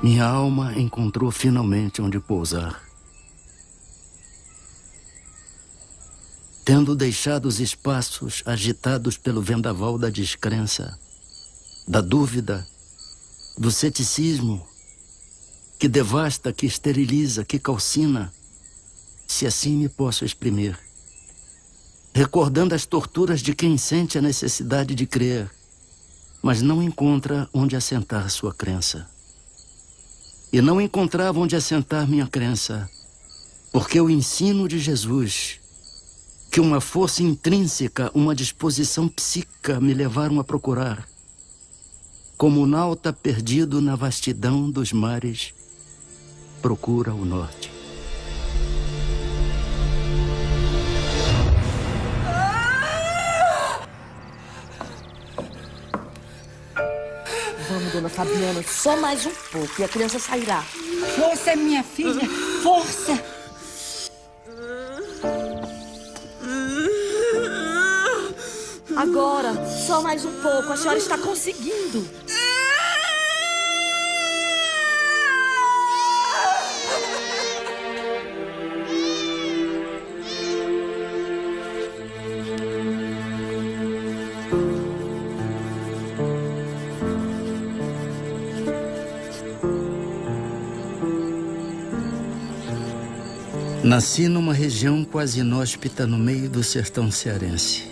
Minha alma encontrou finalmente onde pousar. Tendo deixado os espaços agitados pelo vendaval da descrença, da dúvida, do ceticismo, que devasta, que esteriliza, que calcina, se assim me posso exprimir, recordando as torturas de quem sente a necessidade de crer, mas não encontra onde assentar sua crença. E não encontrava onde assentar minha crença, porque o ensino de Jesus, que uma força intrínseca, uma disposição psíquica me levaram a procurar, como o nauta perdido na vastidão dos mares, procura o norte. Vamos, dona Fabiana, só mais um pouco e a criança sairá. Força, minha filha, força! Agora, só mais um pouco, a senhora está conseguindo. Nasci numa região quase inóspita no meio do sertão cearense.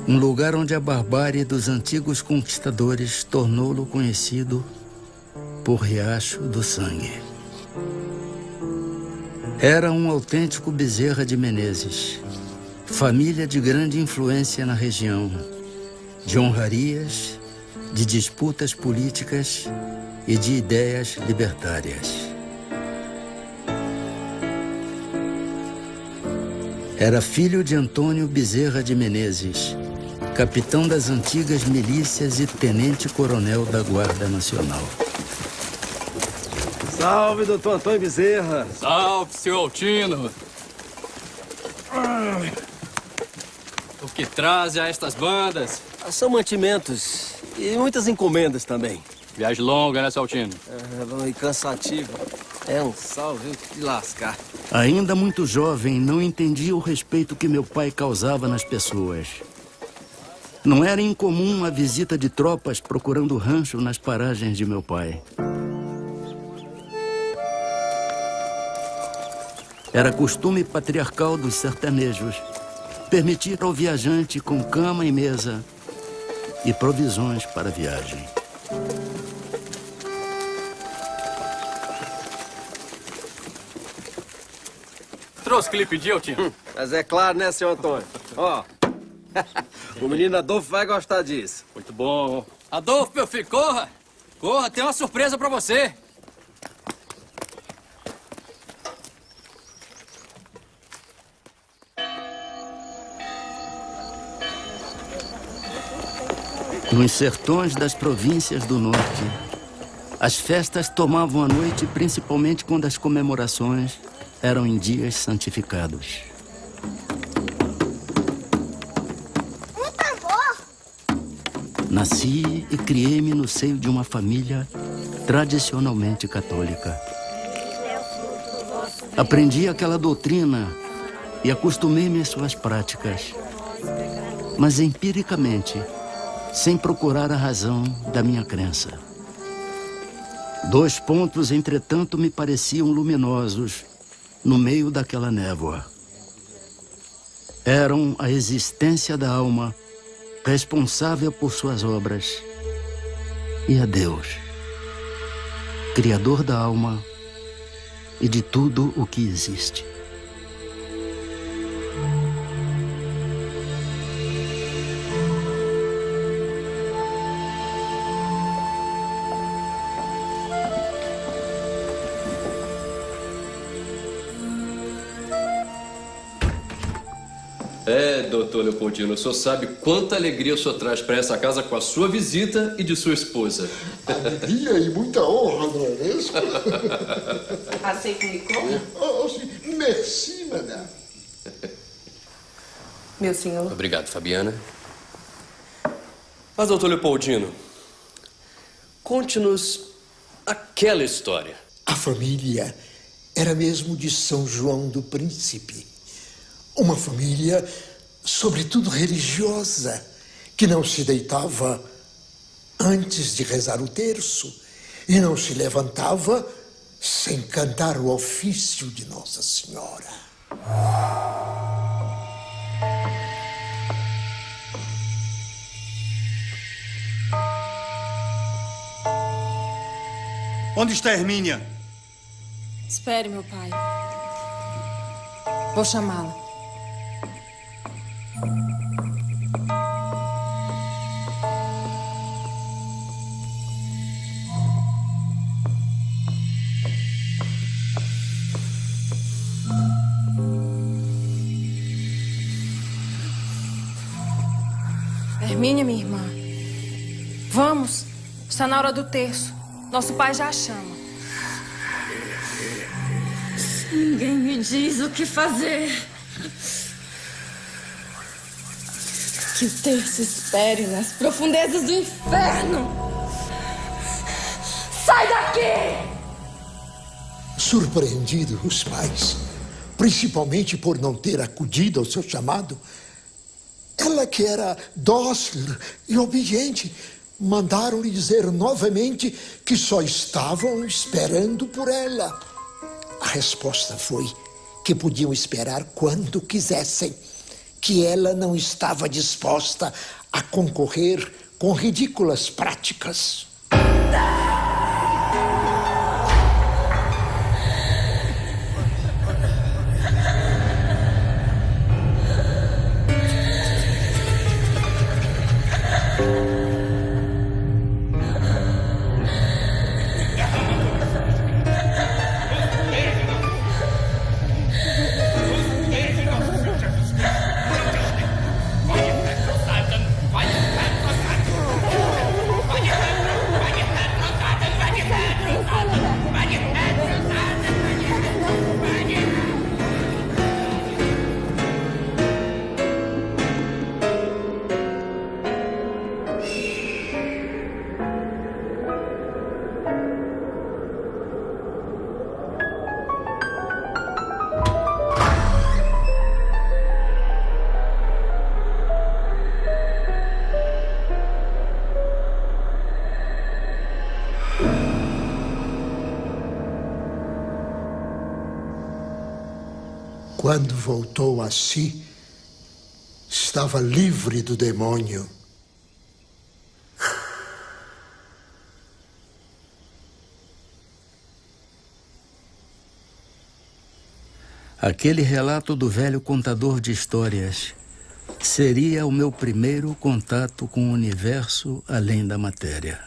Um lugar onde a barbárie dos antigos conquistadores tornou-lo conhecido por Riacho do Sangue. Era um autêntico Bezerra de Menezes, família de grande influência na região, de honrarias, de disputas políticas e de ideias libertárias. Era filho de Antônio Bezerra de Menezes, capitão das antigas milícias e tenente-coronel da Guarda Nacional. Salve, doutor Antônio Bezerra. Salve, seu Altino. O que traz a estas bandas? São mantimentos e muitas encomendas também. Viagem longa, né, seu Altino? E cansativa. É um salve de lascar. Ainda muito jovem, não entendia o respeito que meu pai causava nas pessoas. Não era incomum a visita de tropas procurando rancho nas paragens de meu pai. Era costume patriarcal dos sertanejos permitir ao viajante com cama e mesa e provisões para a viagem. Trouxe que lhe pedi, Altino. Mas é claro, né, seu Antônio? Ó, o menino Adolfo vai gostar disso. Muito bom. Adolfo, meu filho, corra! Corra, tem uma surpresa pra você. Nos sertões das províncias do norte, as festas tomavam a noite, principalmente quando as comemorações eram em dias santificados. Um tambor! Nasci e criei-me no seio de uma família tradicionalmente católica. Aprendi aquela doutrina e acostumei-me às suas práticas, mas empiricamente, sem procurar a razão da minha crença. 2 pontos, entretanto, me pareciam luminosos no meio daquela névoa. Eram a existência da alma, responsável por suas obras, e a Deus. Criador da alma e de tudo o que existe. Doutor Leopoldino, o senhor sabe quanta alegria o senhor traz para essa casa com a sua visita e de sua esposa. Alegria e muita honra, não é mesmo? Aceita o licor? Oh, sim. Merci, madame. Meu senhor. Obrigado, Fabiana. Mas, doutor Leopoldino, conte-nos aquela história. A família era mesmo de São João do Príncipe. Uma família, sobretudo religiosa, que não se deitava antes de rezar o terço e não se levantava sem cantar o ofício de Nossa Senhora. Onde está a Hermínia? Espere, meu pai. Vou chamá-la. Hermínia, minha irmã. Vamos. Está na hora do terço. Nosso pai já a chama. Ninguém me diz o que fazer. Que o terço espere nas profundezas do inferno. Sai daqui! Surpreendidos os pais, principalmente por não ter acudido ao seu chamado, ela que era dócil e obediente, mandaram-lhe dizer novamente que só estavam esperando por ela. A resposta foi que podiam esperar quando quisessem, que ela não estava disposta a concorrer com ridículas práticas. Quando voltou a si, estava livre do demônio. Aquele relato do velho contador de histórias seria o meu primeiro contato com o universo além da matéria.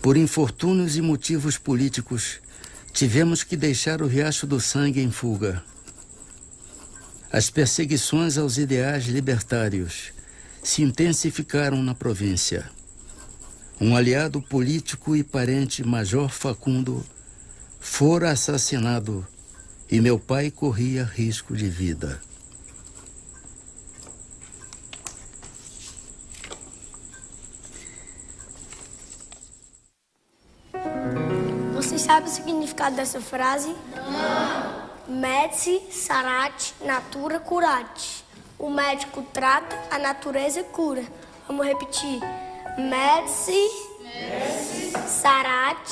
Por infortúnios e motivos políticos, tivemos que deixar o Riacho do Sangue em fuga. As perseguições aos ideais libertários se intensificaram na província. Um aliado político e parente, Major Facundo, fora assassinado e meu pai corria risco de vida. sabe o significado dessa frase? Não. Medici sarat natura curat. O médico trata, a natureza cura. Vamos repetir. Medici sarat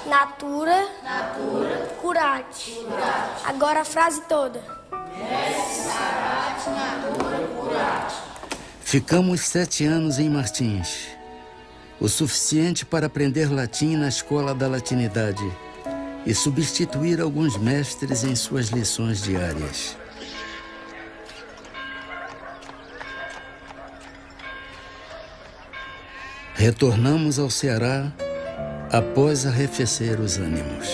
natura curat. Agora a frase toda. Medici sarat natura curat. Ficamos 7 anos em Martins. O suficiente para aprender latim na escola da latinidade e substituir alguns mestres em suas lições diárias. Retornamos ao Ceará após arrefecer os ânimos.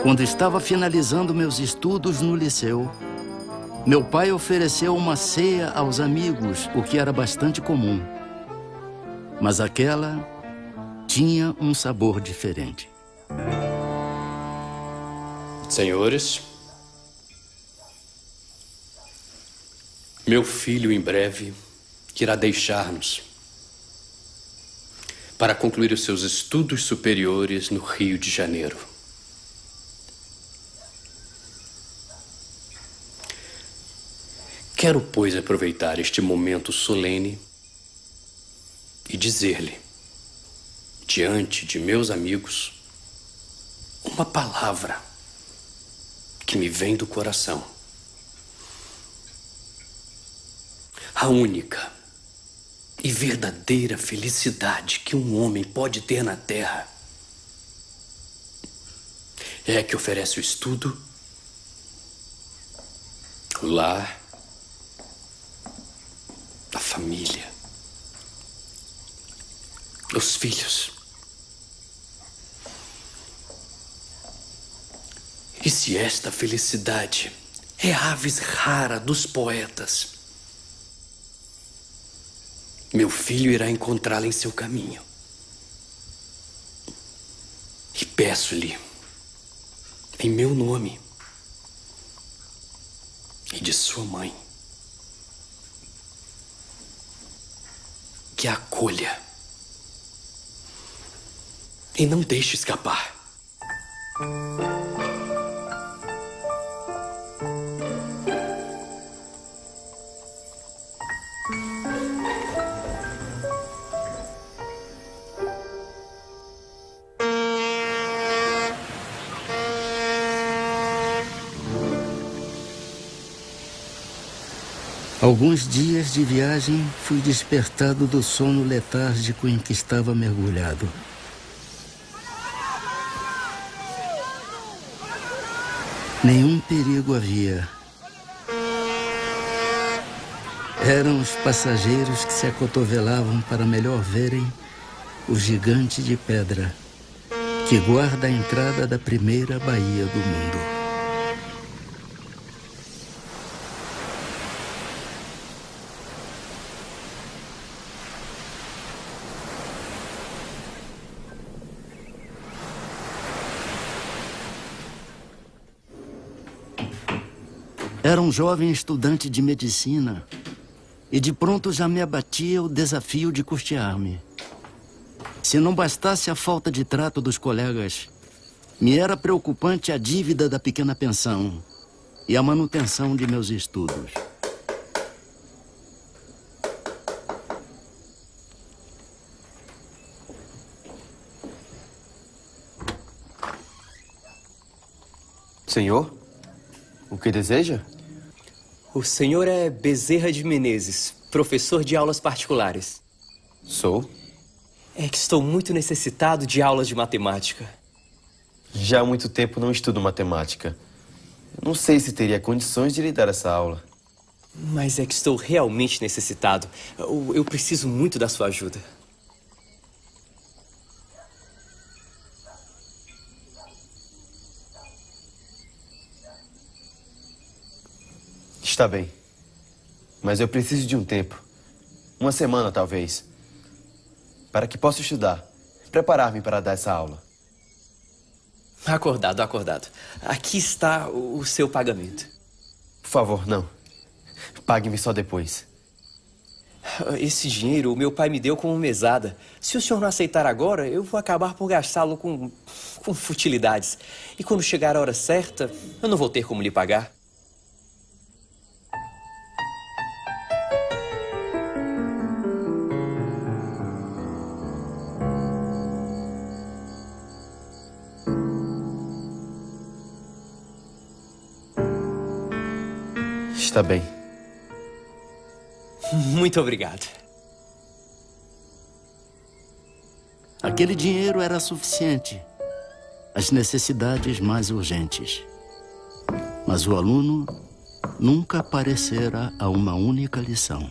Quando estava finalizando meus estudos no liceu, meu pai ofereceu uma ceia aos amigos, o que era bastante comum. Mas aquela tinha um sabor diferente. Senhores, meu filho em breve irá deixar-nos para concluir os seus estudos superiores no Rio de Janeiro. Quero, pois, aproveitar este momento solene e dizer-lhe, diante de meus amigos, uma palavra que me vem do coração. A única e verdadeira felicidade que um homem pode ter na terra é a que oferece o estudo, o lar, a família, os filhos. E se esta felicidade é a avis rara dos poetas, meu filho irá encontrá-la em seu caminho. E peço-lhe, em meu nome e de sua mãe, que a acolha e não deixe escapar. Alguns dias de viagem, fui despertado do sono letárgico em que estava mergulhado. Nenhum perigo havia. Eram os passageiros que se acotovelavam para melhor verem o gigante de pedra que guarda a entrada da primeira baía do mundo. Era um jovem estudante de medicina e de pronto já me abatia o desafio de custear-me. Se não bastasse a falta de trato dos colegas, me era preocupante a dívida da pequena pensão e a manutenção de meus estudos. Senhor, o que deseja? O senhor é Bezerra de Menezes, professor de aulas particulares. Sou. É que estou muito necessitado de aulas de matemática. Já há muito tempo não estudo matemática. Não sei se teria condições de lhe dar essa aula. Mas é que estou realmente necessitado. Eu preciso muito da sua ajuda. Está bem. Mas eu preciso de um tempo. Uma semana, talvez. Para que possa estudar. Preparar-me para dar essa aula. Acordado, acordado. Aqui está o seu pagamento. Por favor, não. Pague-me só depois. Esse dinheiro o meu pai me deu como mesada. Se o senhor não aceitar agora, eu vou acabar por gastá-lo com futilidades. E quando chegar a hora certa, eu não vou ter como lhe pagar. Está bem. Muito obrigado. Aquele dinheiro era suficiente. As necessidades mais urgentes. Mas o aluno nunca aparecera a uma única lição.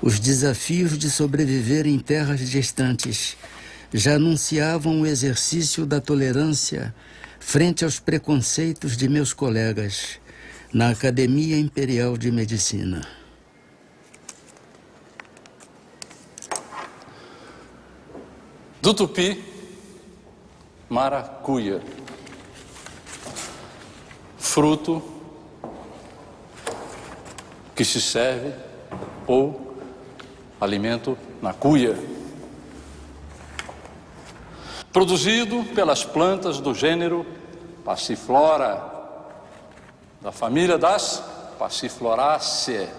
Os desafios de sobreviver em terras distantes já anunciavam o exercício da tolerância frente aos preconceitos de meus colegas na Academia Imperial de Medicina. Do tupi, maracuia. Fruto que se serve ou alimento na cuia. Produzido pelas plantas do gênero Passiflora, da família das Passifloraceae.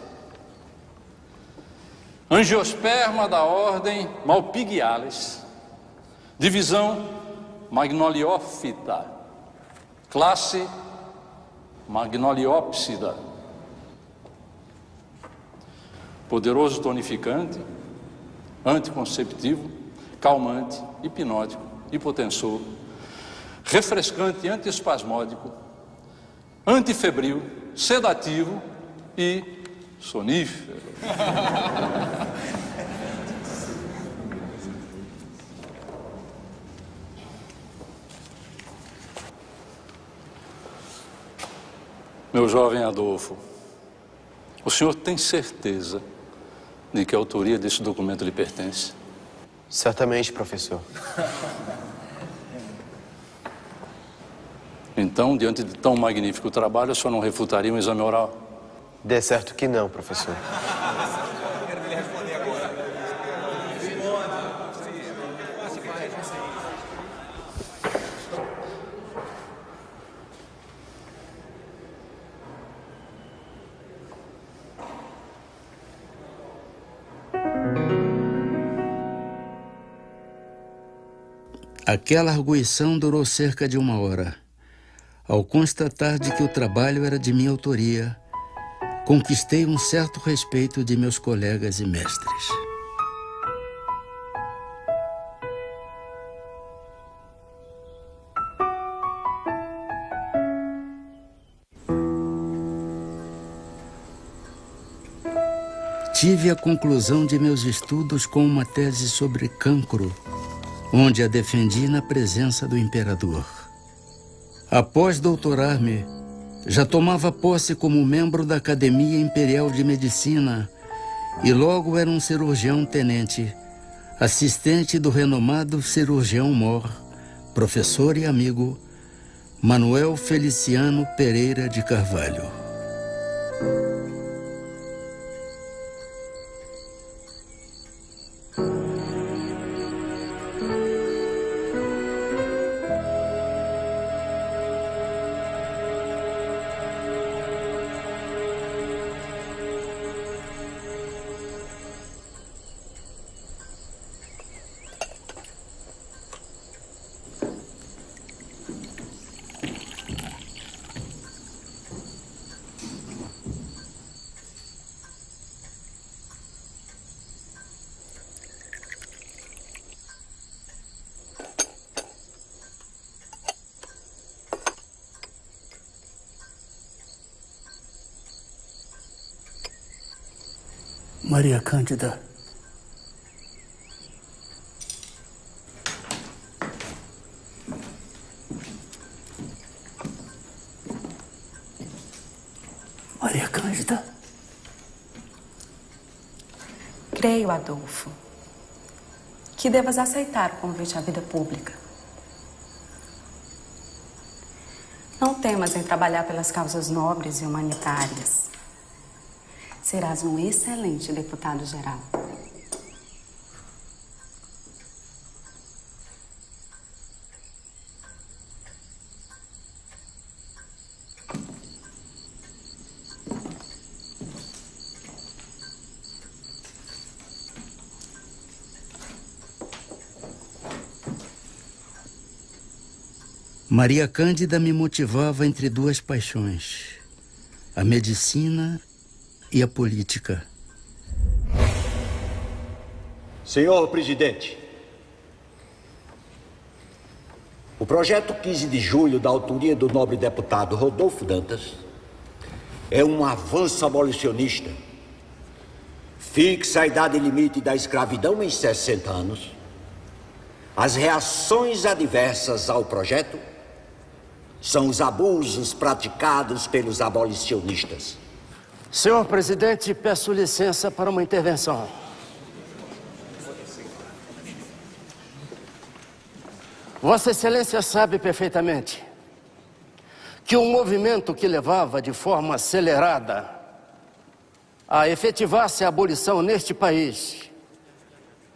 Angiosperma da ordem Malpighiales, divisão Magnoliófita, classe Magnoliópsida. Poderoso tonificante, anticonceptivo, calmante, hipnótico, hipotensor, refrescante antiespasmódico, antifebril, sedativo e sonífero. Meu jovem Adolfo, o senhor tem certeza de que a autoria desse documento lhe pertence? Certamente, professor. Então, diante de tão magnífico trabalho, o senhor não refutaria um exame oral? Dê certo que não, professor. Aquela arguição durou cerca de 1 hora. Ao constatar de que o trabalho era de minha autoria, conquistei um certo respeito de meus colegas e mestres. Tive a conclusão de meus estudos com uma tese sobre cancro, onde a defendi na presença do imperador. Após doutorar-me, já tomava posse como membro da Academia Imperial de Medicina e logo era um cirurgião-tenente, assistente do renomado cirurgião-mor, professor e amigo, Manuel Feliciano Pereira de Carvalho. Maria Cândida. Maria Cândida. Creio, Adolfo, que devas aceitar o convite à vida pública. Não temas em trabalhar pelas causas nobres e humanitárias. Serás um excelente deputado-geral. Maria Cândida me motivava entre duas paixões: a medicina e a política. Senhor presidente, o projeto 15 de julho, da autoria do nobre deputado Rodolfo Dantas, é um avanço abolicionista. Fixa a idade limite da escravidão em 60 anos. As reações adversas ao projeto são os abusos praticados pelos abolicionistas. Senhor presidente, peço licença para uma intervenção. Vossa Excelência sabe perfeitamente que um movimento que levava de forma acelerada a efetivar-se a abolição neste país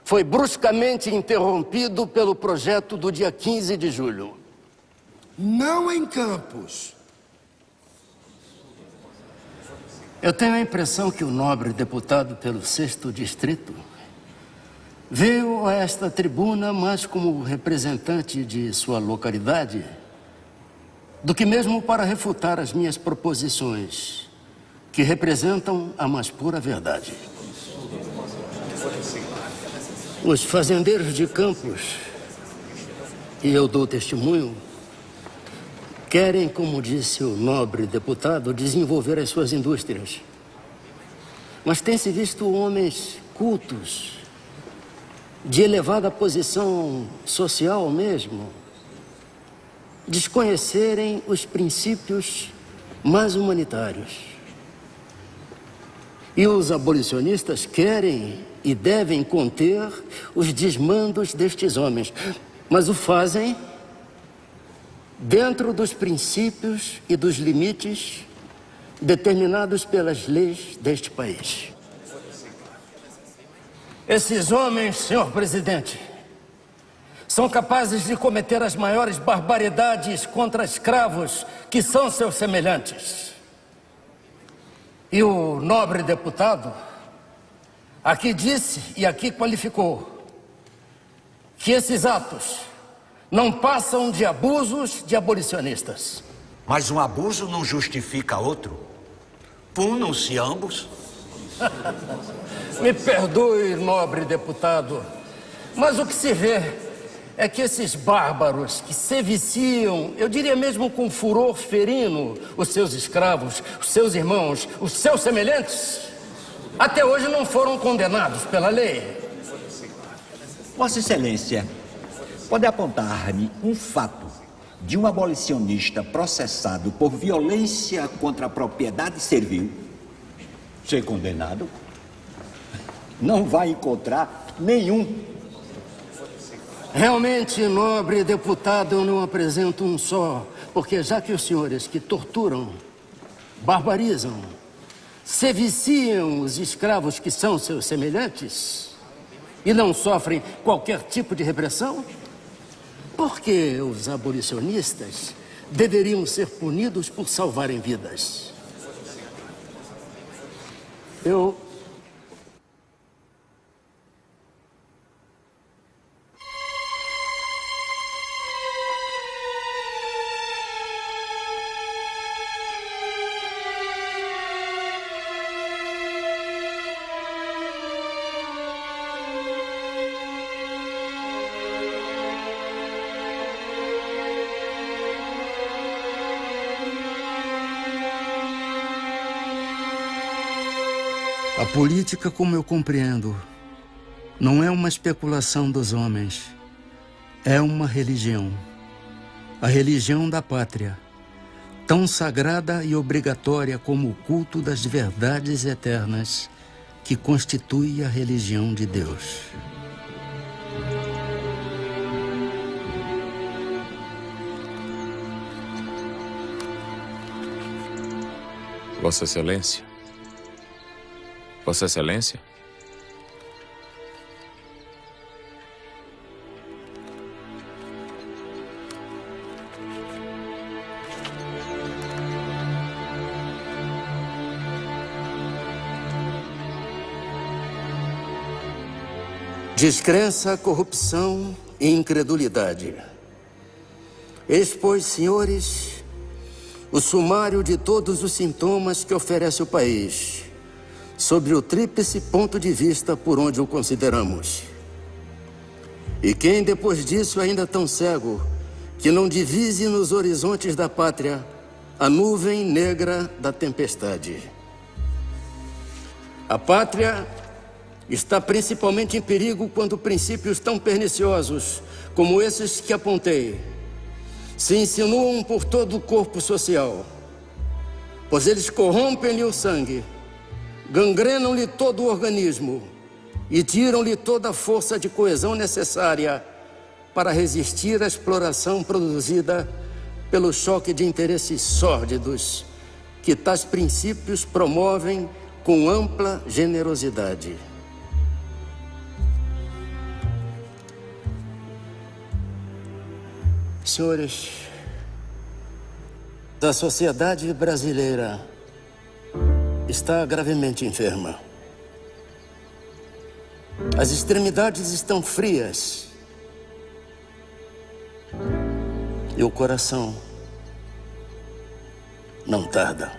foi bruscamente interrompido pelo projeto do dia 15 de julho. Não em Campos. Eu tenho a impressão que o nobre deputado pelo 6º Distrito veio a esta tribuna mais como representante de sua localidade do que mesmo para refutar as minhas proposições, que representam a mais pura verdade. Os fazendeiros de Campos, e eu dou testemunho, querem, como disse o nobre deputado, desenvolver as suas indústrias. Mas tem-se visto homens cultos, de elevada posição social mesmo, desconhecerem os princípios mais humanitários. E os abolicionistas querem e devem conter os desmandos destes homens, mas o fazem dentro dos princípios e dos limites determinados pelas leis deste país. Esses homens, senhor presidente, são capazes de cometer as maiores barbaridades contra escravos que são seus semelhantes. E o nobre deputado aqui disse e aqui qualificou que esses atos não passam de abusos de abolicionistas. Mas um abuso não justifica outro. Punam-se ambos. Me perdoe, nobre deputado, mas o que se vê é que esses bárbaros que se viciam, eu diria mesmo com furor ferino, os seus escravos, os seus irmãos, os seus semelhantes, até hoje não foram condenados pela lei. Vossa Excelência, pode apontar-me um fato de um abolicionista processado por violência contra a propriedade servil ser condenado? Não vai encontrar nenhum. Realmente, nobre deputado, eu não apresento um só, porque já que os senhores que torturam, barbarizam, se viciam os escravos que são seus semelhantes e não sofrem qualquer tipo de repressão, por que os abolicionistas deveriam ser punidos por salvarem vidas? A política, como eu compreendo, não é uma especulação dos homens, é uma religião. A religião da pátria, tão sagrada e obrigatória como o culto das verdades eternas que constitui a religião de Deus. Vossa Excelência? Vossa Excelência? Descrença, corrupção e incredulidade. Eis, pois, senhores, o sumário de todos os sintomas que oferece o país, sobre o tríplice ponto de vista por onde o consideramos. E quem, depois disso, ainda tão cego, que não divise nos horizontes da pátria a nuvem negra da tempestade. A pátria está principalmente em perigo quando princípios tão perniciosos como esses que apontei se insinuam por todo o corpo social, pois eles corrompem-lhe o sangue, gangrenam-lhe todo o organismo e tiram-lhe toda a força de coesão necessária para resistir à exploração produzida pelo choque de interesses sórdidos que tais princípios promovem com ampla generosidade. Senhores, a sociedade brasileira está gravemente enferma. As extremidades estão frias e o coração não tarda.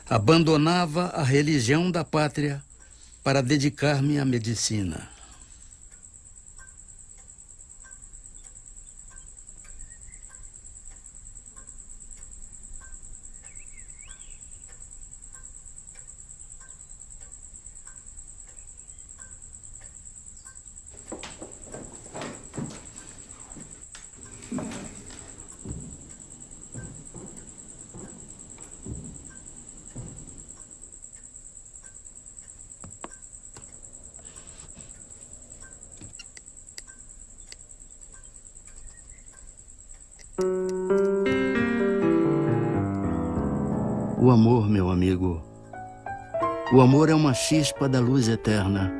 Abandonava a religião da pátria para dedicar-me à medicina. O amor, meu amigo, o amor é uma chispa da luz eterna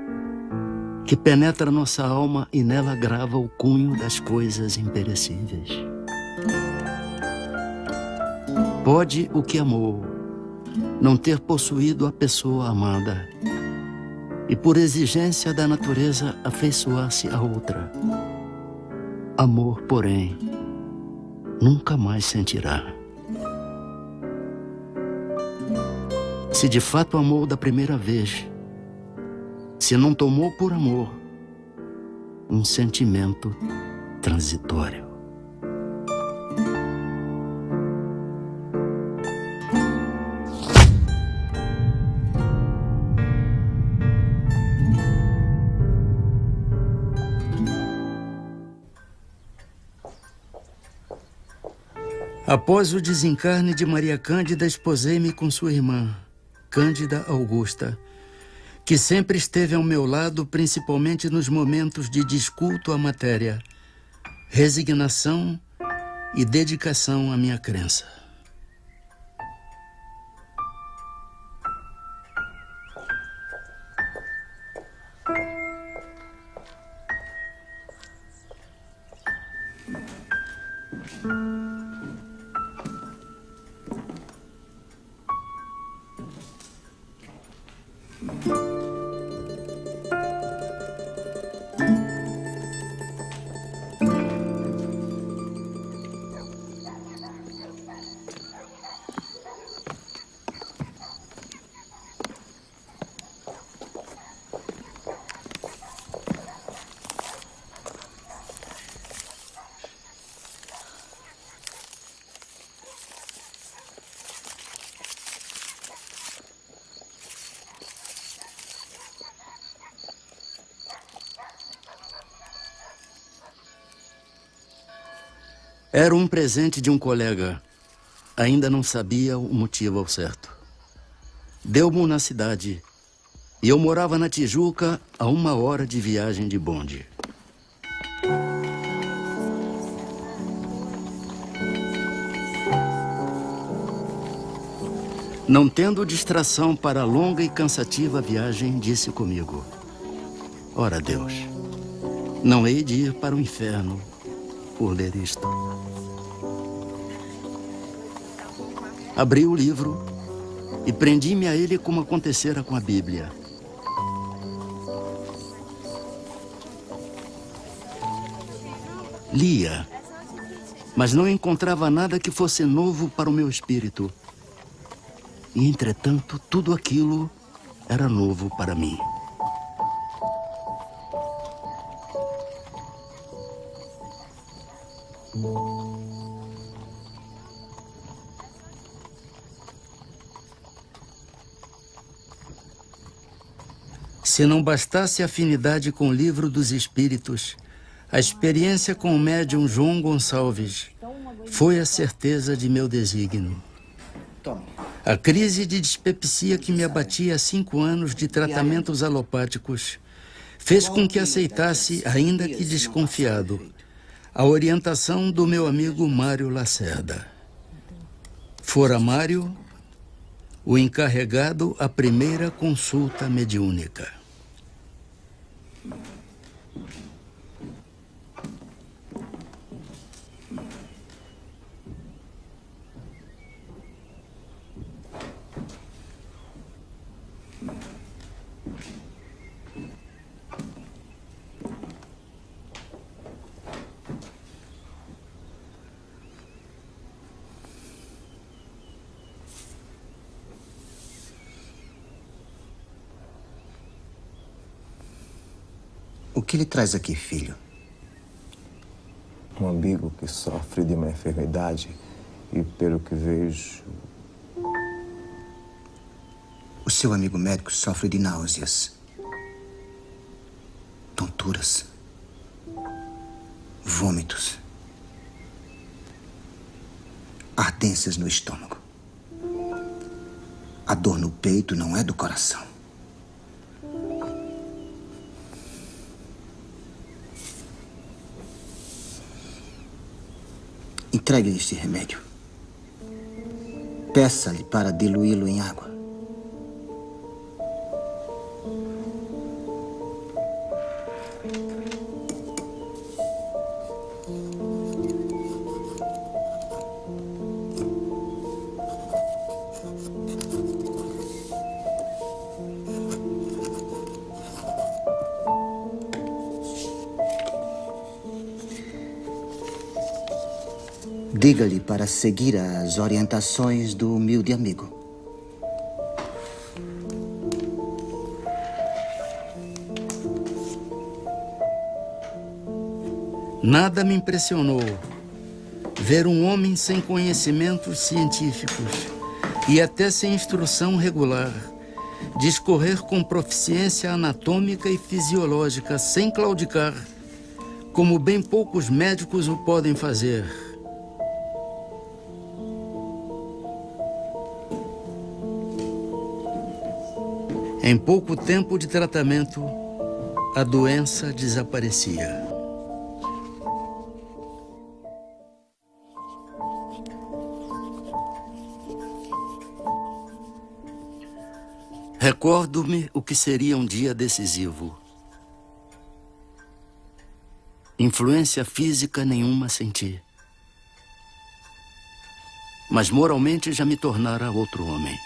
que penetra nossa alma e nela grava o cunho das coisas imperecíveis. Pode o que amou não ter possuído a pessoa amada e por exigência da natureza afeiçoar-se a outra. Amor, porém, nunca mais sentirá. Se de fato amou da primeira vez, se não tomou por amor um sentimento transitório. Após o desencarne de Maria Cândida, esposei-me com sua irmã, Cândida Augusta, que sempre esteve ao meu lado, principalmente nos momentos de desculto à matéria, resignação e dedicação à minha crença. Era um presente de um colega. Ainda não sabia o motivo ao certo. Deu-mo na cidade. E eu morava na Tijuca, a 1 hora de viagem de bonde. Não tendo distração para a longa e cansativa viagem, disse comigo: ora, Deus, não hei de ir para o inferno por ler isto. Abri o livro e prendi-me a ele como acontecera com a Bíblia. Lia, mas não encontrava nada que fosse novo para o meu espírito. E, entretanto, tudo aquilo era novo para mim. Se não bastasse a afinidade com o livro dos Espíritos, a experiência com o médium João Gonçalves foi a certeza de meu desígnio. A crise de dispepsia que me abatia há 5 anos de tratamentos alopáticos fez com que aceitasse, ainda que desconfiado, a orientação do meu amigo Mário Lacerda. Fora Mário o encarregado à primeira consulta mediúnica. O que lhe traz aqui, filho? Um amigo que sofre de uma enfermidade e, pelo que vejo... O seu amigo médico sofre de náuseas, tonturas, vômitos, ardências no estômago. A dor no peito não é do coração. Entregue este remédio. Peça-lhe para diluí-lo em água. Diga-lhe para seguir as orientações do humilde amigo. Nada me impressionou ver um homem sem conhecimentos científicos e até sem instrução regular discorrer com proficiência anatômica e fisiológica sem claudicar, como bem poucos médicos o podem fazer. Em pouco tempo de tratamento, a doença desaparecia. Recordo-me o que seria um dia decisivo. Influência física nenhuma senti. Mas moralmente já me tornara outro homem.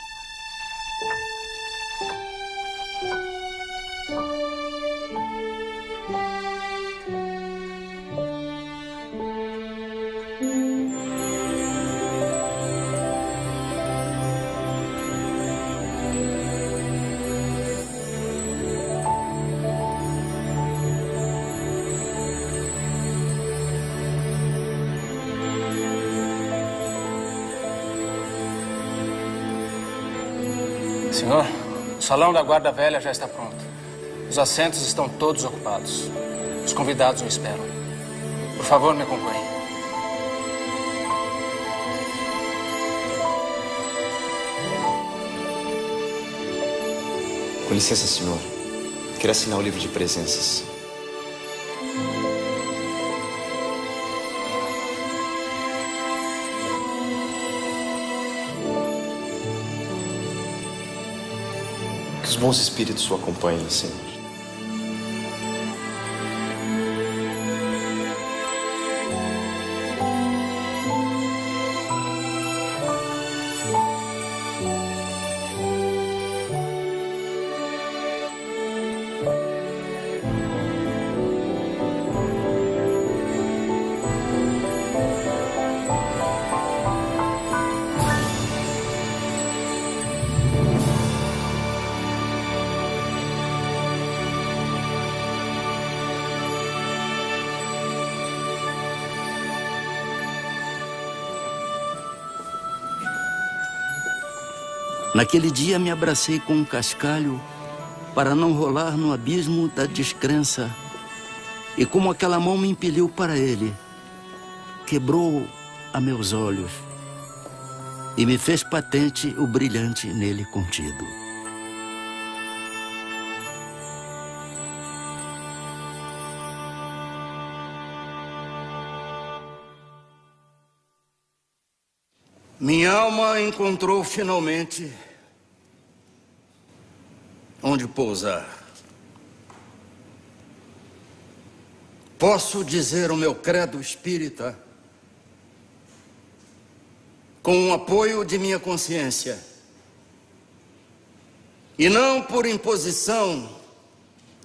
Senhor, o salão da guarda velha já está pronto. Os assentos estão todos ocupados. Os convidados o esperam. Por favor, me acompanhe. Com licença, senhor. Quero assinar o livro de presenças. Que os bons espíritos o acompanhem, Senhor. Naquele dia me abracei com um cascalho para não rolar no abismo da descrença. E como aquela mão me impeliu para ele, quebrou a meus olhos e me fez patente o brilhante nele contido. Minha alma encontrou finalmente onde pousar. Posso dizer o meu credo espírita com o apoio de minha consciência e não por imposição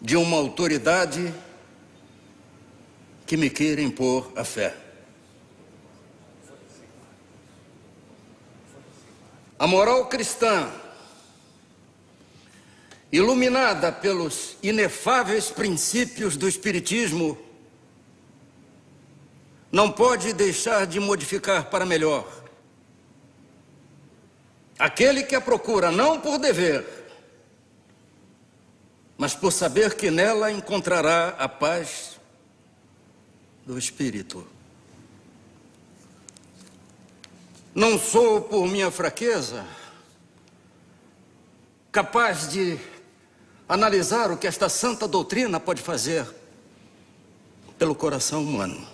de uma autoridade que me queira impor a fé. A moral cristã, iluminada pelos inefáveis princípios do Espiritismo, não pode deixar de modificar para melhor aquele que a procura não por dever, mas por saber que nela encontrará a paz do espírito. Não sou, por minha fraqueza, capaz de analisar o que esta santa doutrina pode fazer pelo coração humano.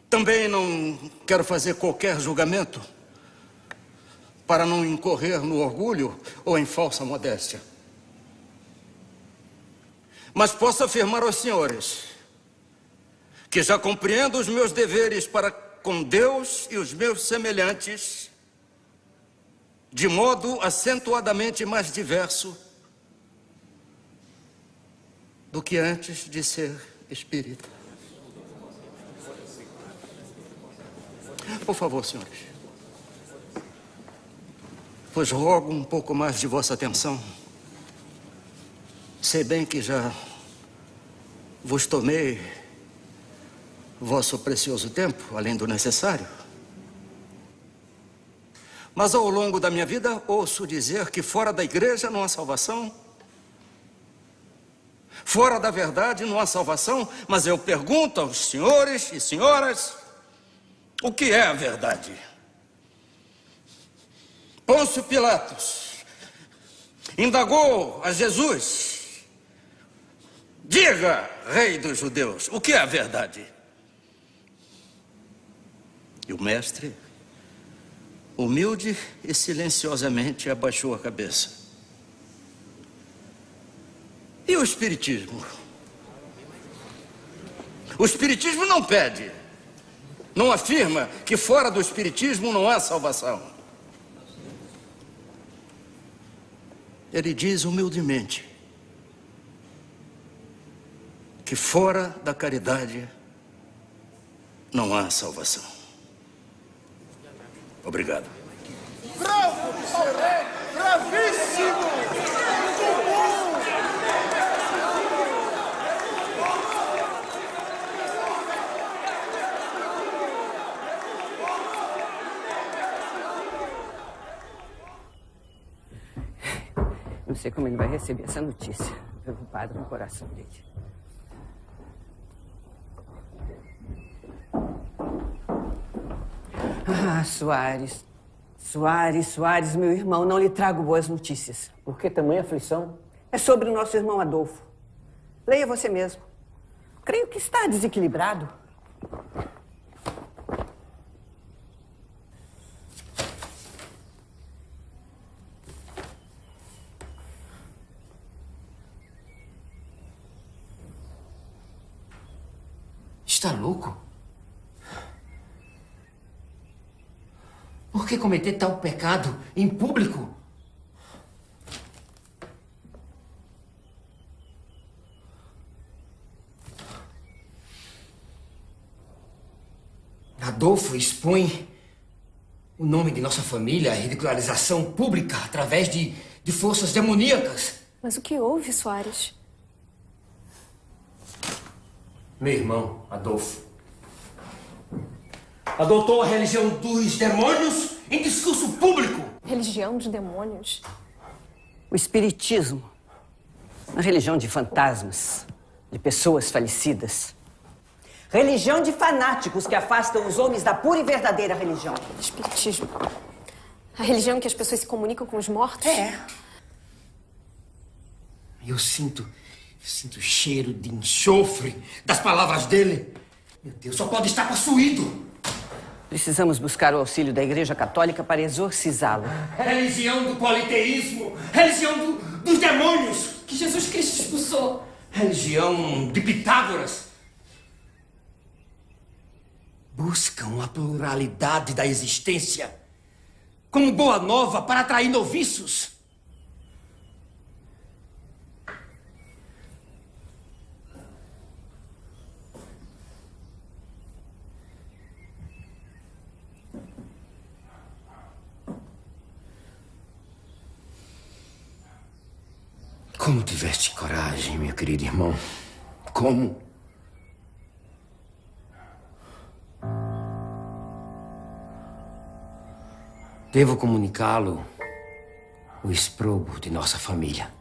Também não quero fazer qualquer julgamento para não incorrer no orgulho ou em falsa modéstia. Mas posso afirmar aos senhores que já compreendo os meus deveres para com Deus e os meus semelhantes de modo acentuadamente mais diverso do que antes de ser espírita. Por favor, senhores, pois rogo um pouco mais de vossa atenção. Sei bem que já vos tomei vosso precioso tempo, além do necessário. Mas ao longo da minha vida ouço dizer que fora da igreja não há salvação. Fora da verdade não há salvação. Mas eu pergunto aos senhores e senhoras, o que é a verdade? Pôncio Pilatos indagou a Jesus: diga, rei dos judeus, o que é a verdade? E o mestre, humilde e silenciosamente, abaixou a cabeça. E o Espiritismo? O Espiritismo não pede, não afirma que fora do Espiritismo não há salvação. Ele diz humildemente que fora da caridade não há salvação. Obrigado. Bravo, bravíssimo! Muito bom! Não sei como ele vai receber essa notícia. Preocupado com o coração dele. Ah, Soares, Soares, meu irmão, não lhe trago boas notícias. Por que tamanha aflição? É sobre o nosso irmão Adolfo. Leia você mesmo. Creio que está desequilibrado. Está louco? Por que cometer tal pecado em público? Adolfo expõe o nome de nossa família à ridicularização pública através de forças demoníacas. Mas o que houve, Soares? Meu irmão, Adolfo, adotou a religião dos demônios em discurso público. Religião dos demônios? O espiritismo, uma religião de fantasmas, de pessoas falecidas. Religião de fanáticos que afastam os homens da pura e verdadeira religião. Espiritismo. A religião em que as pessoas se comunicam com os mortos? É. Eu sinto o cheiro de enxofre das palavras dele. Meu Deus, só pode estar possuído. Precisamos buscar o auxílio da Igreja Católica para exorcizá-lo. Religião do politeísmo, religião dos demônios que Jesus Cristo expulsou. Religião de Pitágoras. Buscam a pluralidade da existência como boa nova para atrair noviços. Como tiveste coragem, meu querido irmão? Como? Devo comunicá-lo o exprobo de nossa família.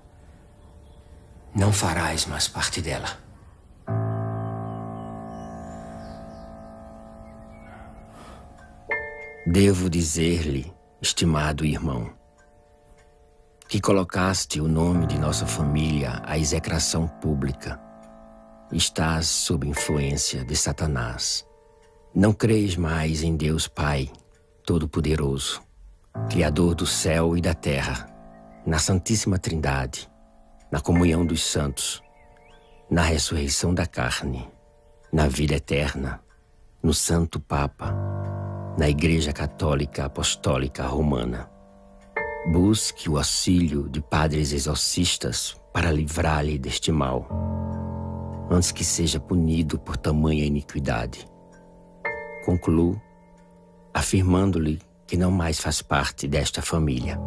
Não farás mais parte dela. Devo dizer-lhe, estimado irmão, que colocaste o nome de nossa família à execração pública. Estás sob influência de Satanás. Não creis mais em Deus Pai Todo-Poderoso, Criador do céu e da terra, na Santíssima Trindade, na comunhão dos santos, na ressurreição da carne, na vida eterna, no Santo Papa, na Igreja Católica Apostólica Romana. Busque o auxílio de padres exorcistas para livrar-lhe deste mal, antes que seja punido por tamanha iniquidade. Concluo afirmando-lhe que não mais faz parte desta família.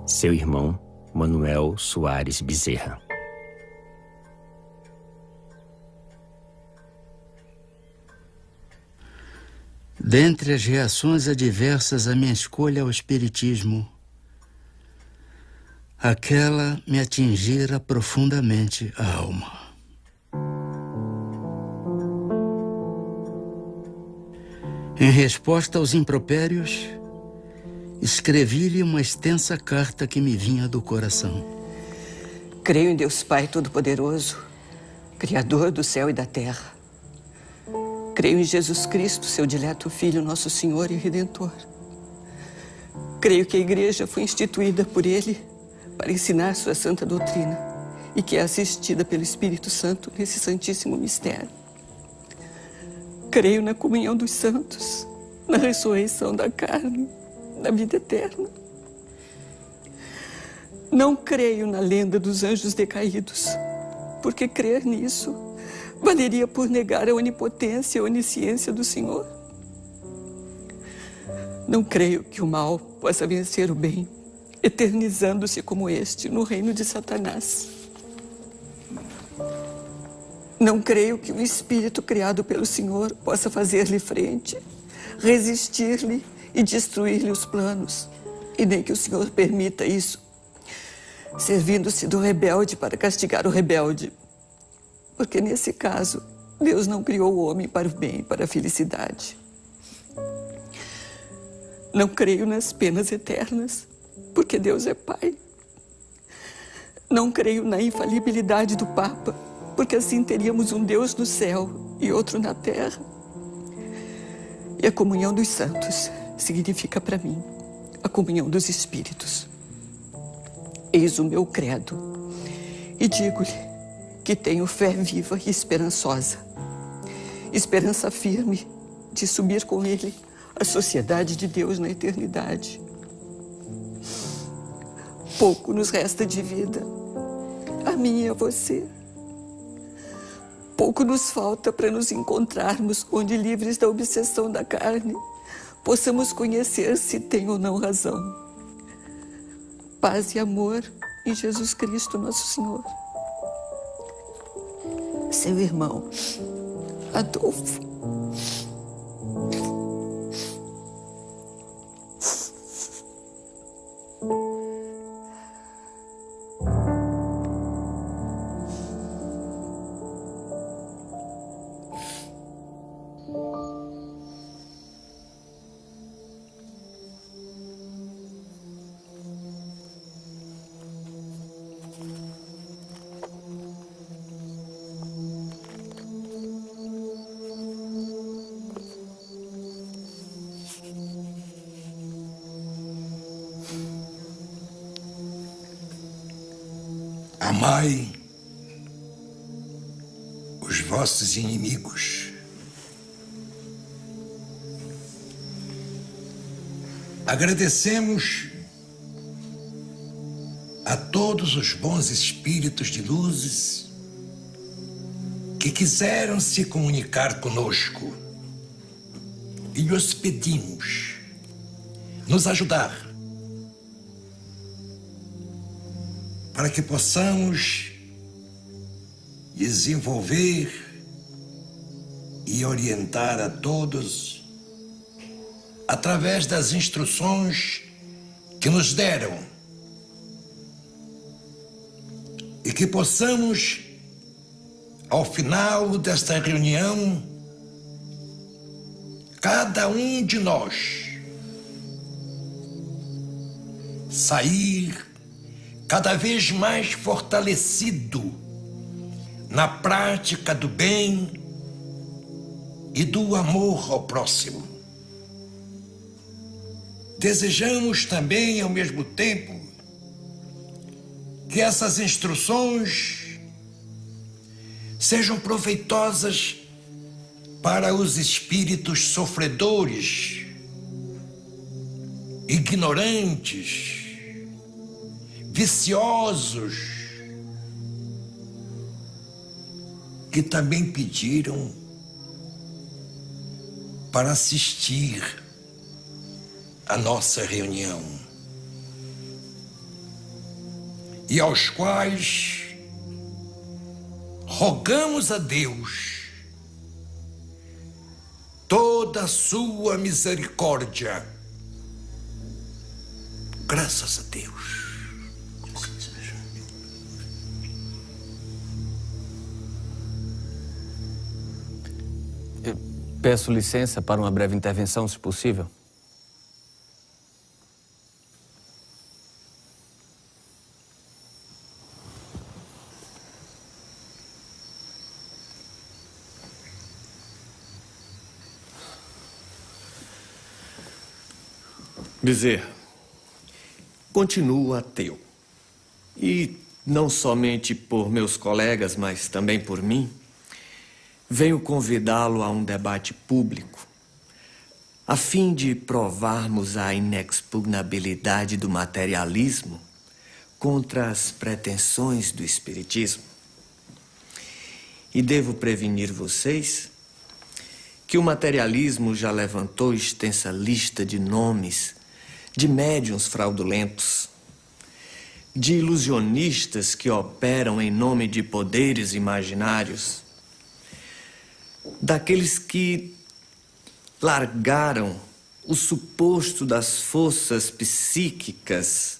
Seu irmão, Manuel Soares Bezerra. Dentre as reações adversas à minha escolha ao espiritismo, aquela me atingira profundamente a alma. Em resposta aos impropérios, escrevi-lhe uma extensa carta que me vinha do coração. Creio em Deus Pai Todo-Poderoso, Criador do céu e da terra. Creio em Jesus Cristo, seu dileto Filho, nosso Senhor e Redentor. Creio que a Igreja foi instituída por Ele para ensinar sua santa doutrina e que é assistida pelo Espírito Santo nesse santíssimo mistério. Creio na comunhão dos santos, na ressurreição da carne, na vida eterna. Não creio na lenda dos anjos decaídos, porque crer nisso valeria por negar a onipotência e a onisciência do Senhor. Não creio que o mal possa vencer o bem, eternizando-se como este no reino de Satanás. Não creio que o espírito criado pelo Senhor possa fazer-lhe frente, resistir-lhe e destruir-lhe os planos, e nem que o Senhor permita isso, servindo-se do rebelde para castigar o rebelde. Porque, nesse caso, Deus não criou o homem para o bem e para a felicidade. Não creio nas penas eternas, porque Deus é Pai. Não creio na infalibilidade do Papa, porque assim teríamos um Deus no céu e outro na terra. E a comunhão dos santos significa para mim a comunhão dos espíritos. Eis o meu credo e digo-lhe que tenho fé viva e esperançosa. Esperança firme de subir com ele à sociedade de Deus na eternidade. Pouco nos resta de vida, a mim e a você. Pouco nos falta para nos encontrarmos onde, livres da obsessão da carne, possamos conhecer se tem ou não razão. Paz e amor em Jesus Cristo, nosso Senhor. Seu irmão, Adolfo. Amai os vossos inimigos. Agradecemos a todos os bons espíritos de luzes que quiseram se comunicar conosco e lhes pedimos nos ajudar para que possamos desenvolver e orientar a todos através das instruções que nos deram e que possamos, ao final desta reunião, cada um de nós sair cada vez mais fortalecido na prática do bem e do amor ao próximo. Desejamos também, ao mesmo tempo, que essas instruções sejam proveitosas para os espíritos sofredores, ignorantes, viciosos, que também pediram para assistir à nossa reunião e aos quais rogamos a Deus toda a sua misericórdia. Graças a Deus. Peço licença para uma breve intervenção, se possível. Bezerra, continuo ateu. E não somente por meus colegas, mas também por mim, venho convidá-lo a um debate público, a fim de provarmos a inexpugnabilidade do materialismo contra as pretensões do espiritismo. E devo prevenir vocês que o materialismo já levantou extensa lista de nomes de médiuns fraudulentos, de ilusionistas que operam em nome de poderes imaginários, daqueles que largaram o suposto das forças psíquicas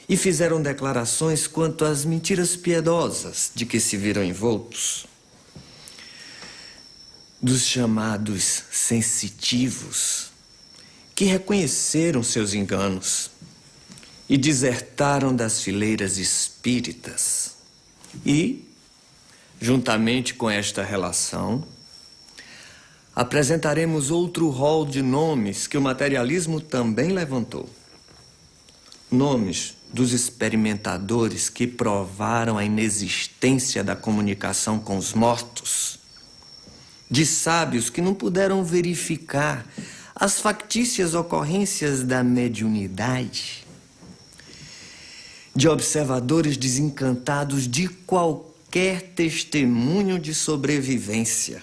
e fizeram declarações quanto às mentiras piedosas de que se viram envoltos, dos chamados sensitivos, que reconheceram seus enganos e desertaram das fileiras espíritas. E, juntamente com esta relação, apresentaremos outro rol de nomes que o materialismo também levantou. Nomes dos experimentadores que provaram a inexistência da comunicação com os mortos, de sábios que não puderam verificar as factícias ocorrências da mediunidade, de observadores desencantados de qualquer testemunho de sobrevivência,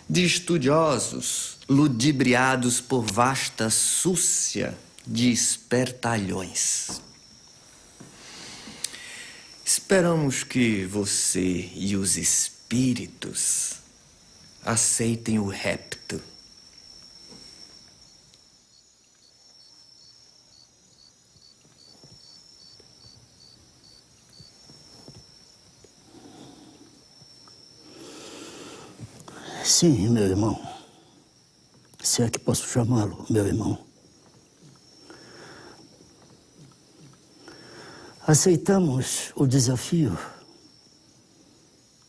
de estudiosos ludibriados por vasta súcia de espertalhões. Esperamos que você e os espíritos aceitem o repto. Sim, meu irmão. Se é que posso chamá-lo, meu irmão. Aceitamos o desafio,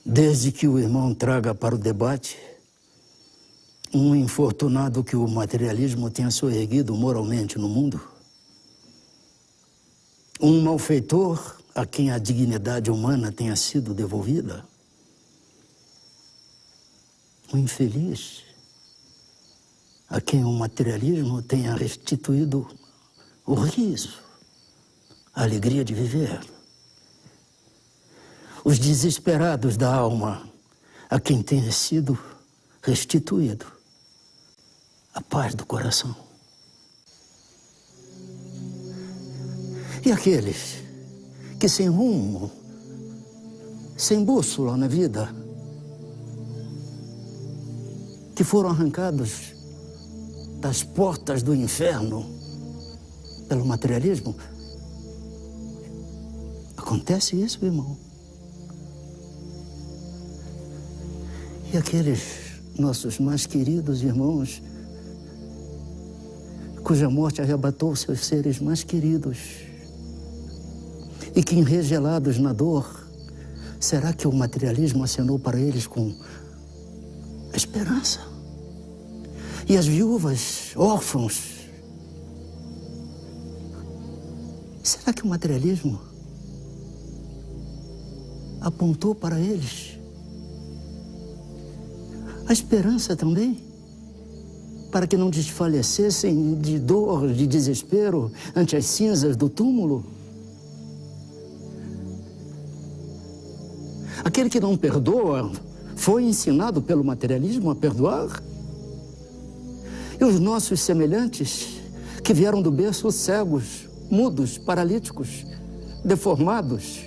desde que o irmão traga para o debate um infortunado que o materialismo tenha soerguido moralmente no mundo, um malfeitor a quem a dignidade humana tenha sido devolvida, um infeliz a quem o materialismo tenha restituído o riso, a alegria de viver. Os desesperados da alma, a quem tenha sido restituído a paz do coração. E aqueles que sem rumo, sem bússola na vida, que foram arrancados das portas do inferno pelo materialismo. Acontece isso, irmão. E aqueles nossos mais queridos irmãos, cuja morte arrebatou seus seres mais queridos, e que, enregelados na dor, será que o materialismo acenou para eles com a esperança? E as viúvas, órfãos, será que o materialismo apontou para eles a esperança também? Para que não desfalecessem de dor, de desespero ante as cinzas do túmulo? Aquele que não perdoa foi ensinado pelo materialismo a perdoar? E os nossos semelhantes, que vieram do berço cegos, mudos, paralíticos, deformados,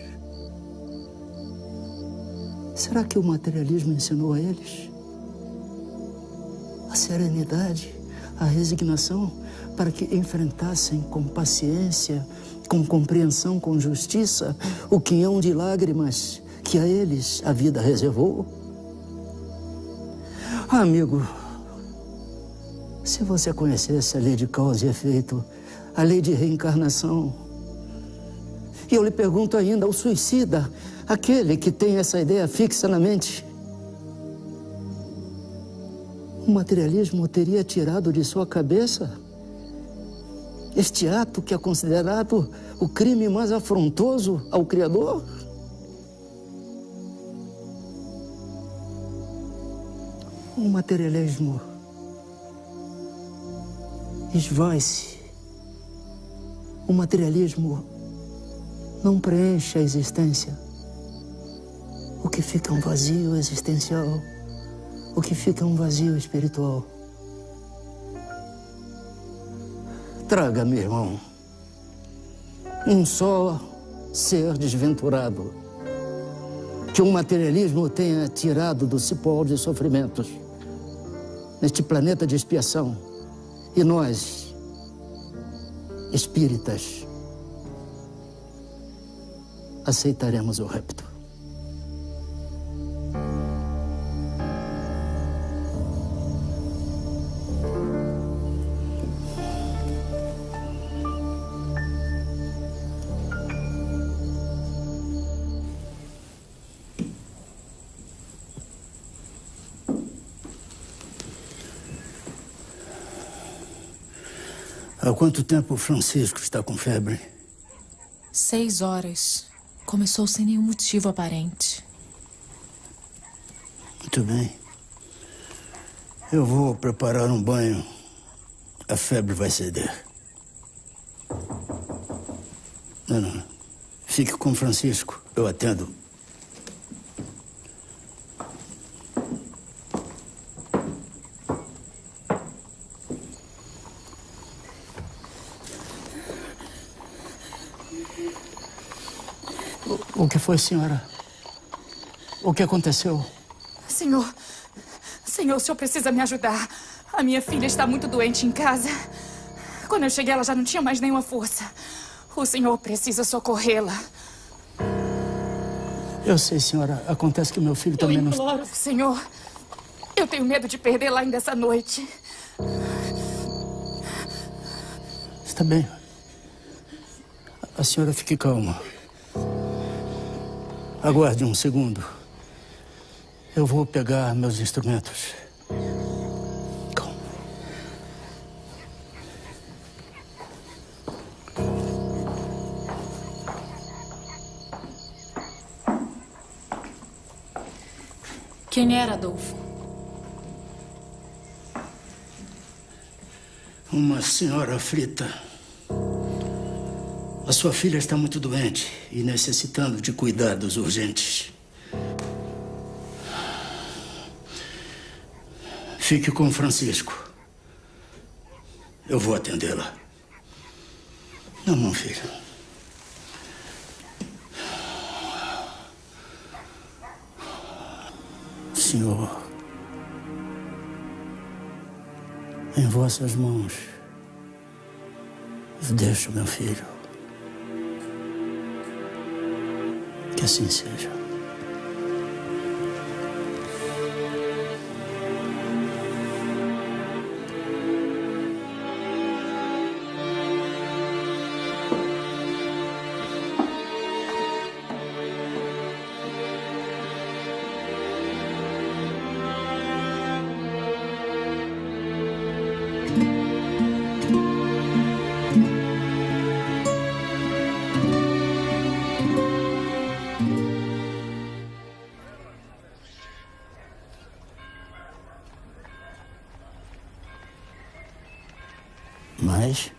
será que o materialismo ensinou a eles a serenidade, a resignação, para que enfrentassem com paciência, com compreensão, com justiça, o quinhão de lágrimas que a eles a vida reservou? Ah, amigo, se você conhecesse a lei de causa e efeito, a lei de reencarnação, e eu lhe pergunto ainda, o suicida, aquele que tem essa ideia fixa na mente, o materialismo teria tirado de sua cabeça este ato que é considerado o crime mais afrontoso ao Criador? O materialismo esvai-se. O materialismo não preenche a existência. O que fica é um vazio existencial. O que fica é um vazio espiritual. Traga, meu irmão, um só ser desventurado que o materialismo tenha tirado do cipó de sofrimentos neste planeta de expiação. E nós, espíritas, aceitaremos o repto. Há quanto tempo o Francisco está com febre? 6 horas. Começou sem nenhum motivo aparente. Muito bem. Eu vou preparar um banho. A febre vai ceder. Não. Fique com o Francisco. Eu atendo. O que foi, senhora? O que aconteceu? Senhor, o senhor precisa me ajudar. A minha filha está muito doente em casa. Quando eu cheguei, ela já não tinha mais nenhuma força. O senhor precisa socorrê-la. Eu sei, senhora. Acontece que meu filho também não... Eu imploro, senhor. Eu tenho medo de perdê-la ainda essa noite. Está bem. A senhora fique calma. Aguarde um segundo. Eu vou pegar meus instrumentos. Calma. Quem era, Adolfo? Uma senhora aflita. A sua filha está muito doente e necessitando de cuidados urgentes. Fique com Francisco. Eu vou atendê-la. Não, filho. Senhor, em vossas mãos, eu deixo meu filho. Que assim seja.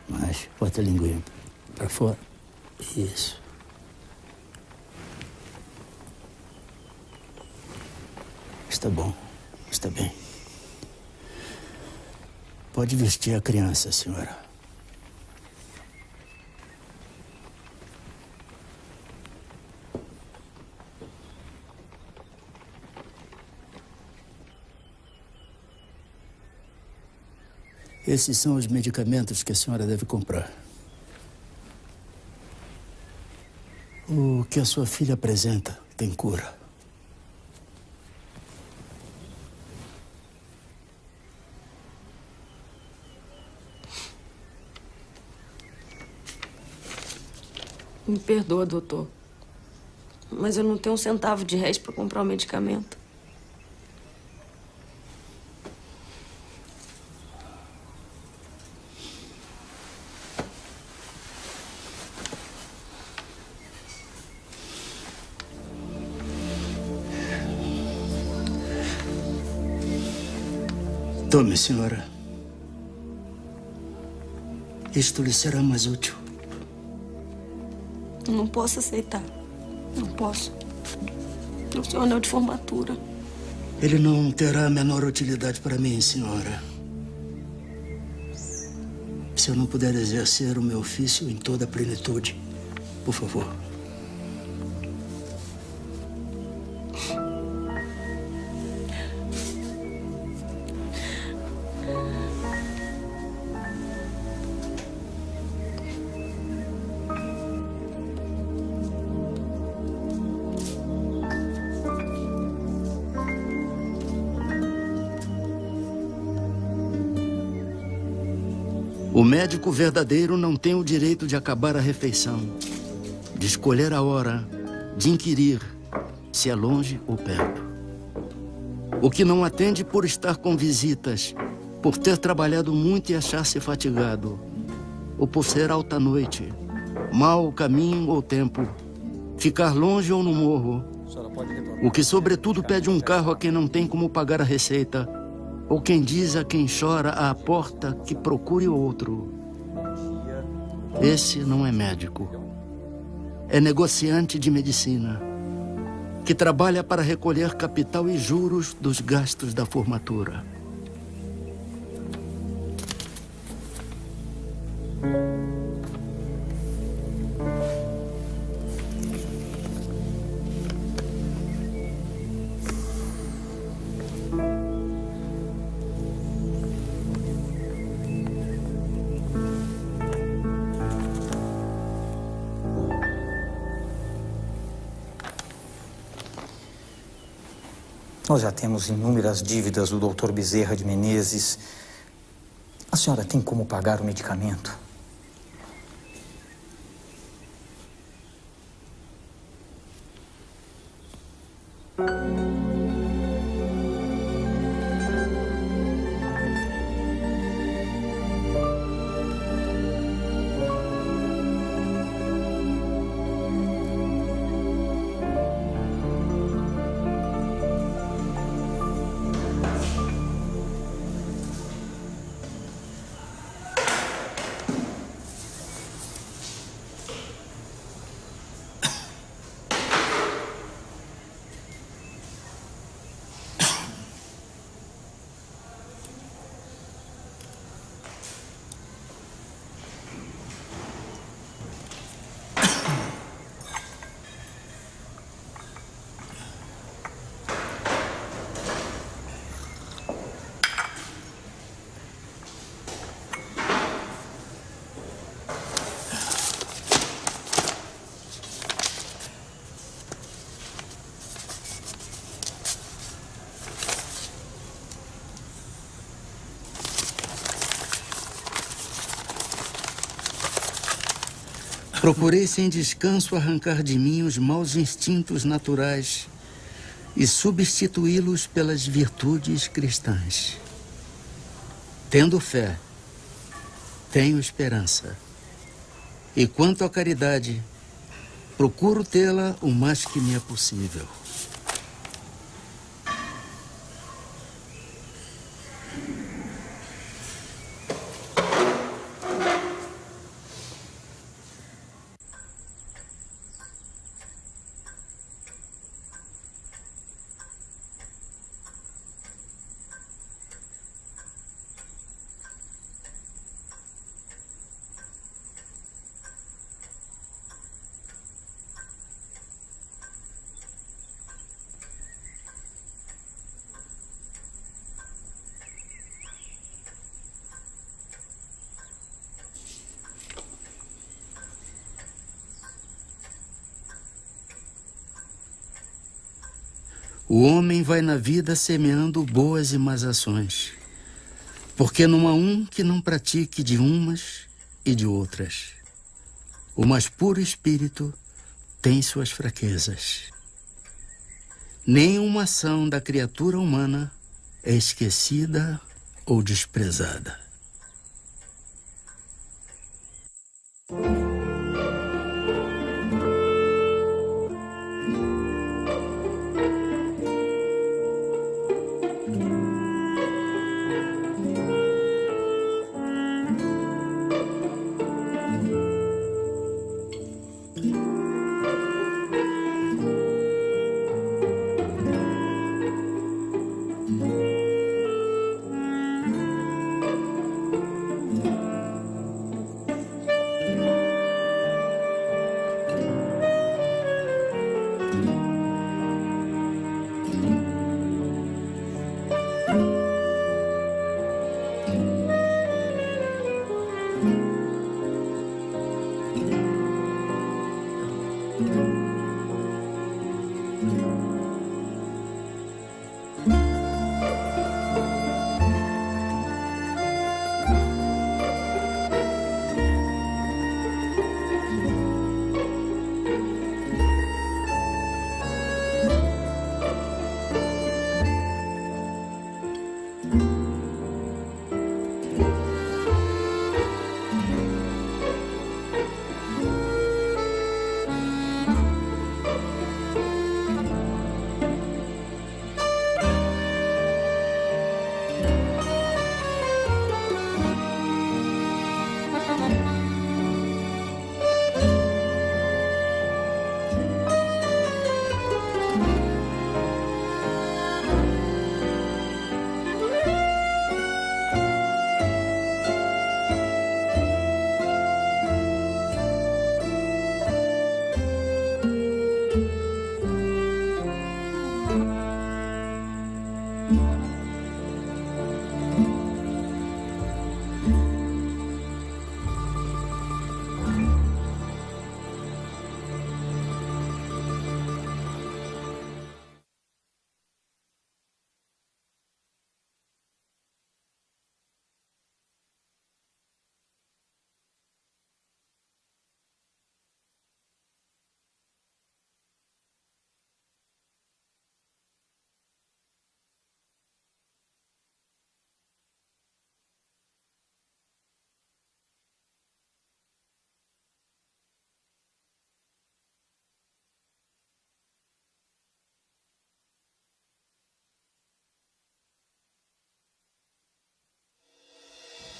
Mais. Bota a linguinha para fora. Isso. Está bom. Está bem. Pode vestir a criança, senhora. Esses são os medicamentos que a senhora deve comprar. O que a sua filha apresenta tem cura. Me perdoa, doutor. Mas eu não tenho um centavo de réis para comprar o medicamento. Tome, senhora. Isto lhe será mais útil. Eu não posso aceitar. Não posso. O seu anel de formatura. Ele não terá a menor utilidade para mim, senhora. Se eu não puder exercer o meu ofício em toda a plenitude, por favor. O médico verdadeiro não tem o direito de acabar a refeição, de escolher a hora, de inquirir se é longe ou perto. O que não atende por estar com visitas, por ter trabalhado muito e achar-se fatigado, ou por ser alta noite, mau caminho ou tempo, ficar longe ou no morro, o que sobretudo pede um carro a quem não tem como pagar a receita, ou quem diz a quem chora à porta que procure outro. Esse não é médico. É negociante de medicina, que trabalha para recolher capital e juros dos gastos da formatura. Nós já temos inúmeras dívidas do Dr. Bezerra de Menezes. A senhora tem como pagar o medicamento? Procurei sem descanso arrancar de mim os maus instintos naturais e substituí-los pelas virtudes cristãs. Tendo fé, tenho esperança. E quanto à caridade, procuro tê-la o mais que me é possível. O homem vai na vida semeando boas e más ações, porque não há um que não pratique de umas e de outras. O mais puro espírito tem suas fraquezas. Nenhuma ação da criatura humana é esquecida ou desprezada.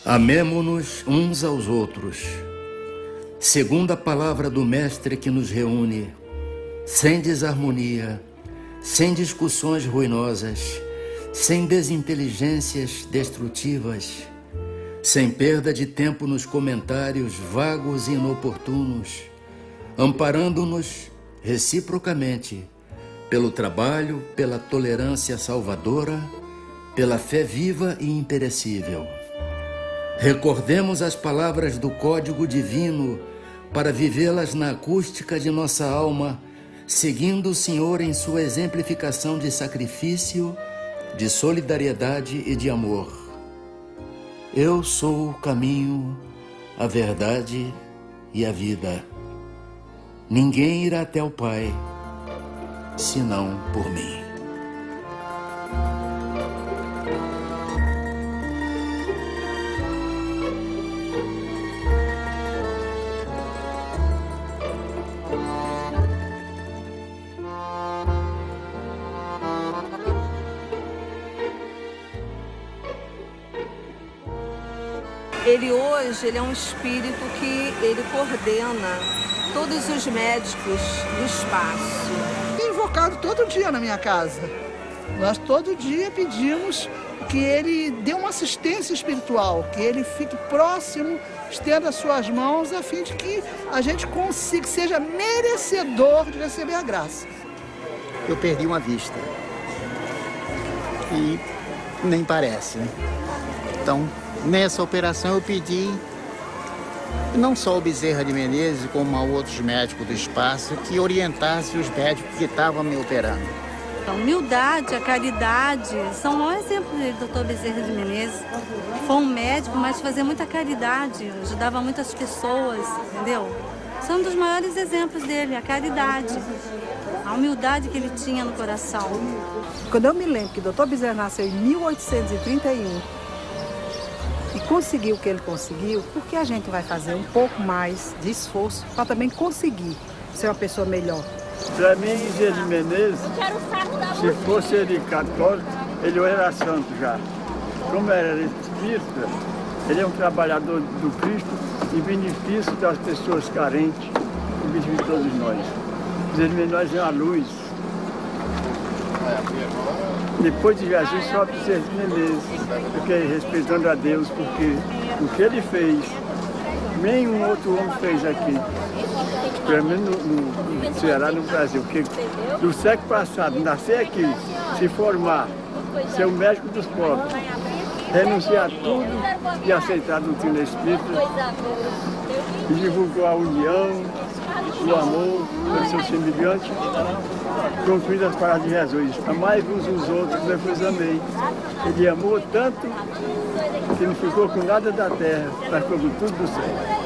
Amemo-nos uns aos outros, segundo a palavra do Mestre que nos reúne, sem desarmonia, sem discussões ruinosas, sem desinteligências destrutivas, sem perda de tempo nos comentários vagos e inoportunos, amparando-nos reciprocamente pelo trabalho, pela tolerância salvadora, pela fé viva e imperecível. Recordemos as palavras do Código Divino para vivê-las na acústica de nossa alma, seguindo o Senhor em sua exemplificação de sacrifício, de solidariedade e de amor. Eu sou o caminho, a verdade e a vida. Ninguém irá até o Pai, senão por mim. Ele é um espírito que ele coordena todos os médicos do espaço. Tem invocado todo dia na minha casa. Nós todo dia pedimos que ele dê uma assistência espiritual, que ele fique próximo, estenda as suas mãos, a fim de que a gente consiga, seja merecedor de receber a graça. Eu perdi uma vista. E nem parece, né? Então, nessa operação eu pedi não só o Bezerra de Menezes, como a outros médicos do espaço, que orientassem os médicos que estavam me operando. A humildade, a caridade, são o maior exemplo dele, Dr. Bezerra de Menezes. Foi um médico, mas fazia muita caridade, ajudava muitas pessoas, entendeu? São um dos maiores exemplos dele, a caridade, a humildade que ele tinha no coração. Quando eu me lembro que o Dr. Bezerra nasceu em 1831, e conseguiu o que ele conseguiu, por que a gente vai fazer um pouco mais de esforço para também conseguir ser uma pessoa melhor? Para mim, Bezerra de Menezes, se fosse ele católico, ele era santo já. Como era espírita, ele é um trabalhador do Cristo em benefício das pessoas carentes, em benefício de todos nós. Bezerra de Menezes é uma luz. Depois de Jesus, só Bezerra de Menezes, porque respeitando a Deus, porque o que ele fez, nenhum outro homem fez aqui. Pelo menos no Ceará, no Brasil. Porque no século passado, nascer aqui, se formar, ser o médico dos pobres, renunciar a tudo e aceitar a doutrina espírita, e divulgou a união, o amor pelo seu semelhante, concluindo as palavras de Jesus. Amai uns os outros, como eu vos amei. Ele amou tanto que não ficou com nada da terra, mas ficou com tudo do céu.